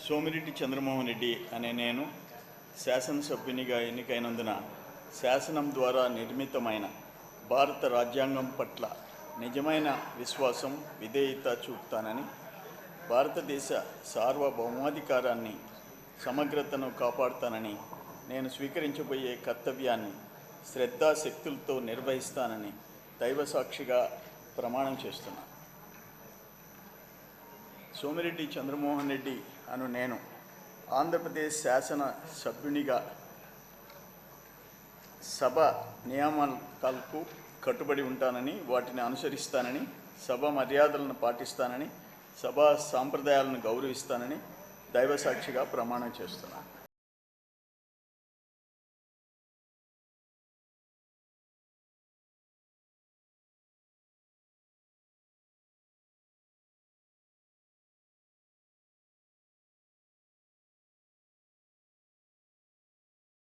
సోమిరెడ్డి చంద్రమోహన్ రెడ్డి అనే నేను శాసనసభ్యునిగా ఎన్నికైనందున శాసనం ద్వారా నిర్మితమైన భారత రాజ్యాంగం పట్ల నిజమైన విశ్వాసం, విధేయత చూపుతానని, భారతదేశ సార్వభౌమాధికారాన్ని, సమగ్రతను కాపాడుతానని, నేను స్వీకరించబోయే కర్తవ్యాన్ని శ్రద్ధాశక్తులతో నిర్వహిస్తానని దైవసాక్షిగా ప్రమాణం చేస్తున్నాను. సోమిరెడ్డి చంద్రమోహన్ రెడ్డి అను నేను ఆంధ్రప్రదేశ్ శాసన సభ్యునిగా సభ నియామకాలకు కట్టుబడి ఉంటానని, వాటిని అనుసరిస్తానని, సభ మర్యాదలను పాటిస్తానని, సభా సాంప్రదాయాలను గౌరవిస్తానని దైవసాక్షిగా ప్రమాణం చేస్తున్నాను.